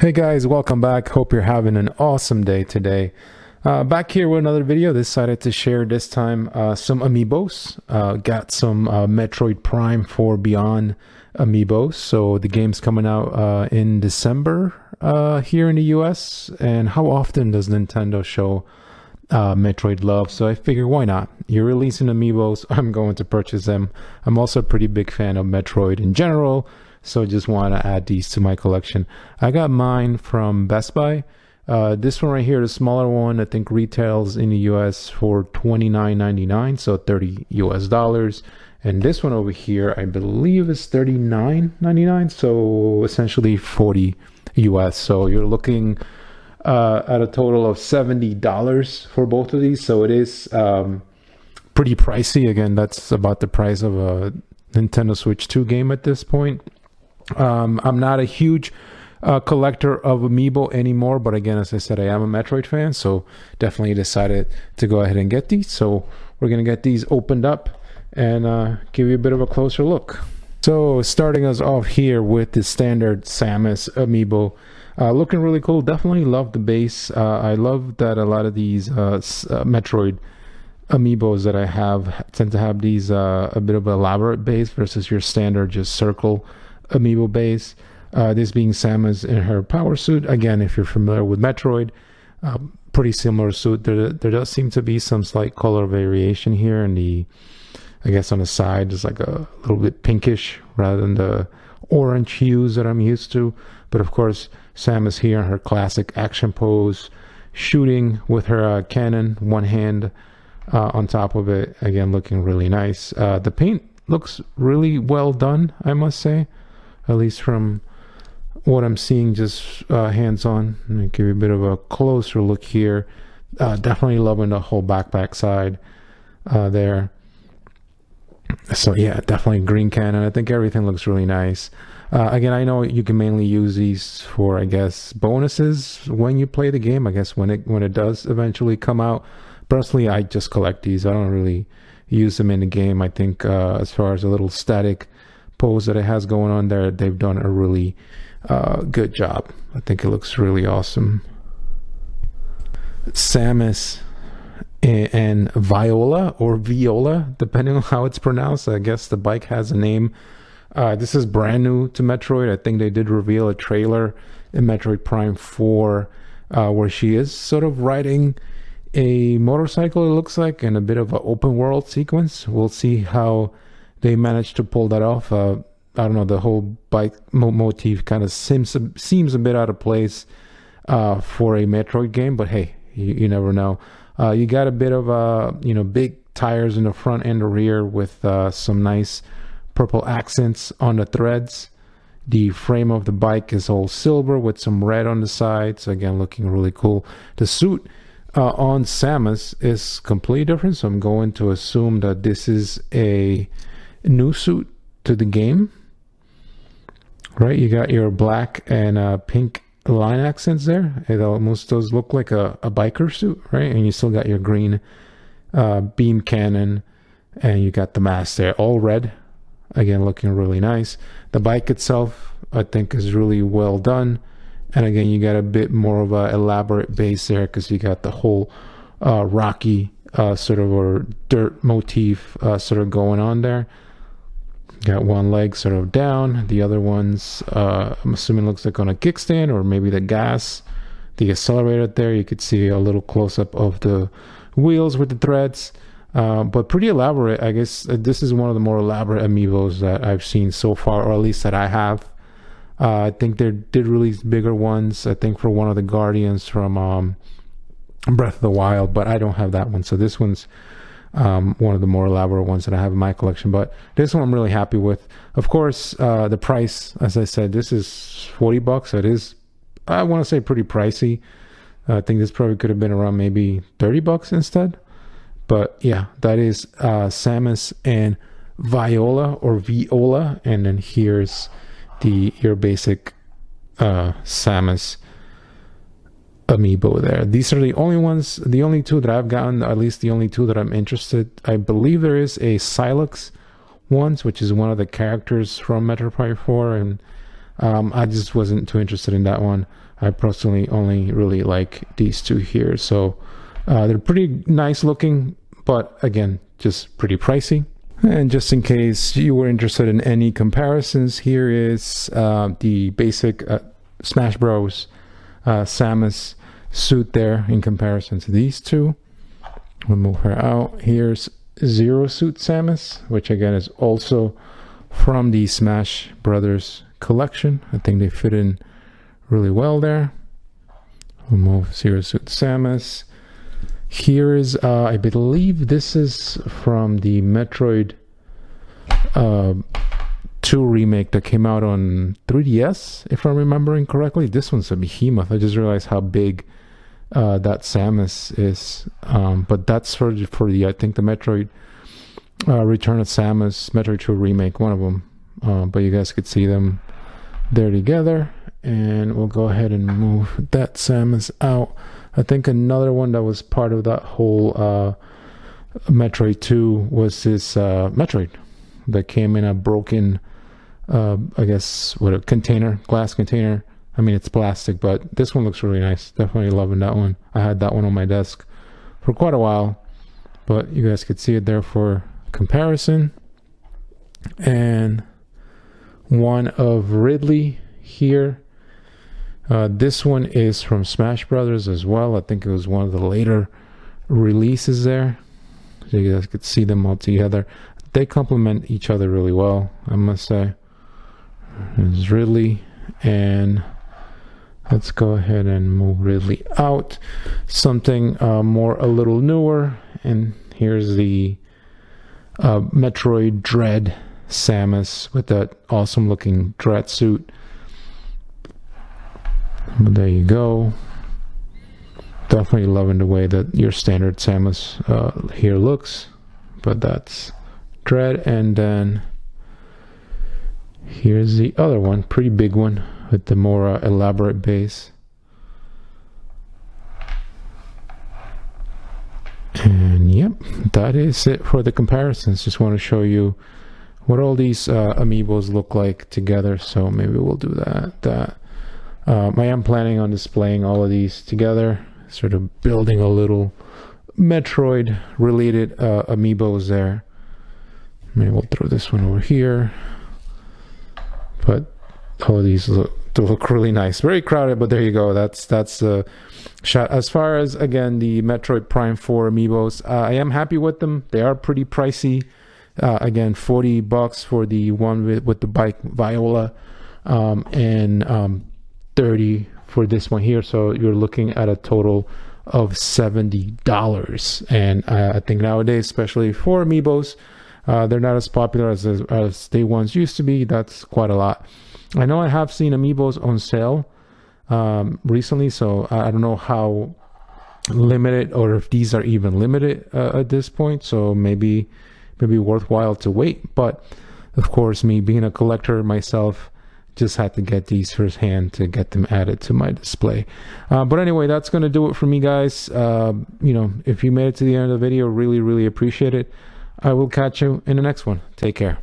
Hey guys, welcome back. Hope you're having an awesome day today. Back here with another video. Decided to share this time some Amiibos. Got some Metroid Prime 4 Beyond Amiibos. So the game's coming out in December here in the US. And how often does Nintendo show Metroid love? So I figure, why not? You're releasing Amiibos, I'm going to purchase them. I'm also a pretty big fan of Metroid in general, so just want to add these to my collection. I got mine from Best Buy. This one right here, the smaller one, I think retails in the US for $29.99, so $30 US. And this one over here, I believe is $39.99, so essentially $40 US. So you're looking at a total of $70 for both of these. So it is pretty pricey. Again, that's about the price of a Nintendo Switch 2 game at this point. I'm not a huge collector of Amiibo anymore, but again, as I said, I am a Metroid fan, so definitely decided to go ahead and get these. So we're gonna get these opened up and give you a bit of a closer look. So starting us off here with the standard Samus Amiibo, looking really cool. Definitely love the base. I love that a lot of these Metroid Amiibos that I have tend to have these a bit of an elaborate base versus your standard just circle Amiibo base. This being Samus in her power suit. Again, if you're familiar with Metroid, pretty similar suit. There does seem to be some slight color variation here in the, I guess on the side, it's like a little bit pinkish rather than the orange hues that I'm used to. But of course, Samus here in her classic action pose, shooting with her cannon, one hand on top of it. Again, looking really nice. The paint looks really well done, I must say, at least from what I'm seeing just hands-on. Let me give you a bit of a closer look here. Definitely loving the whole backpack side there. So yeah, definitely green cannon. I think everything looks really nice. Again, I know you can mainly use these for, I guess, bonuses when you play the game. I guess when it does eventually come out. Personally, I just collect these. I don't really use them in the game. I think as far as a little static pose that it has going on there, they've done a really good job. I think it looks really awesome. Samus and Viola, or Viola, depending on how it's pronounced. I guess the bike has a name. This is brand new to Metroid. I think they did reveal a trailer in Metroid Prime 4 where she is sort of riding a motorcycle, it looks like, in a bit of an open world sequence. We'll see how they managed to pull that off. I don't know, the whole bike motif kind of seems a bit out of place for a Metroid game, but hey, you never know. You got a bit of big tires in the front and the rear with some nice purple accents on the threads. The frame of the bike is all silver with some red on the sides. Again, looking really cool. The suit on Samus is completely different, so I'm going to assume that this is a new suit to the game, right? You got your black and pink line accents there. It almost does look like a biker suit, right? And you still got your green beam cannon, and you got the mask there, all red. Again, looking really nice. The bike itself, I think, is really well done. And again, you got a bit more of a elaborate base there because you got the whole rocky sort of, or dirt motif sort of going on there. Got one leg sort of down, the other one's I'm assuming looks like on a kickstand, or maybe the gas, the accelerator there. You could see a little close-up of the wheels with the threads, but pretty elaborate. I guess this is one of the more elaborate Amiibos that I've seen so far, or at least that I have. I think they did release bigger ones, I think for one of the Guardians from Breath of the Wild, but I don't have that one. So this one's one of the more elaborate ones that I have in my collection, but this one I'm really happy with. Of course, the price, as I said, this is $40. So it is, I want to say, pretty pricey. I think this probably could have been around maybe $30 instead. But yeah, that is Samus and Viola, or Viola, and then here's your basic Samus Amiibo there. These are the only ones, the only two that I've gotten, at least the only two that I'm interested. I believe there is a Silex ones, which is one of the characters from Metroid Prime 4, and I just wasn't too interested in that one. I personally only really like these two here. So they're pretty nice looking, but again, just pretty pricey. And just in case you were interested in any comparisons, here is the basic Smash Bros. Samus suit there in comparison to these two. We'll move her out. Here's Zero Suit Samus, which again is also from the Smash Brothers collection. I think they fit in really well there. We'll move Zero Suit Samus. Here is, I believe this is from the Metroid 2 remake that came out on 3DS, if I'm remembering correctly. This one's a behemoth. I just realized how big that Samus is. But that's for the, I think the Metroid Return of Samus, Metroid 2 remake, one of them. But you guys could see them there together. And we'll go ahead and move that Samus out. I think another one that was part of that whole Metroid 2 was this Metroid that came in a broken, I guess, what, a container, glass container. I mean, it's plastic, but this one looks really nice. Definitely loving that one. I had that one on my desk for quite a while, but you guys could see it there for comparison. And one of Ridley here. This one is from Smash Brothers as well. I think it was one of the later releases there. So you guys could see them all together. They complement each other really well, I must say. There's Ridley, and let's go ahead and move Ridley out. Something more a little newer, and here's the Metroid Dread Samus with that awesome looking dread suit. But there you go. Definitely loving the way that your standard Samus here looks. But that's Dread. And then here's the other one, pretty big one with the more elaborate base. And yep, that is it for the comparisons. Just want to show you what all these amiibos look like together. So maybe we'll do that. I am planning on displaying all of these together, sort of building a little Metroid related amiibos there. Maybe we'll throw this one over here. But all of these look really nice. Very crowded, but there you go. That's the shot. As far as, again, the Metroid Prime 4 amiibos, I am happy with them. They are pretty pricey. Again, $40 for the one with the bike Viola, and 30 for this one here. So you're looking at a total of $70. And I think nowadays, especially for amiibos, they're not as popular as they once used to be. That's quite a lot. I know I have seen amiibos on sale recently, so I don't know how limited, or if these are even limited at this point. So maybe worthwhile to wait. But of course, me being a collector myself, just had to get these firsthand to get them added to my display. But anyway, that's going to do it for me, guys. You know, if you made it to the end of the video, really appreciate it. I will catch you in the next one. Take care.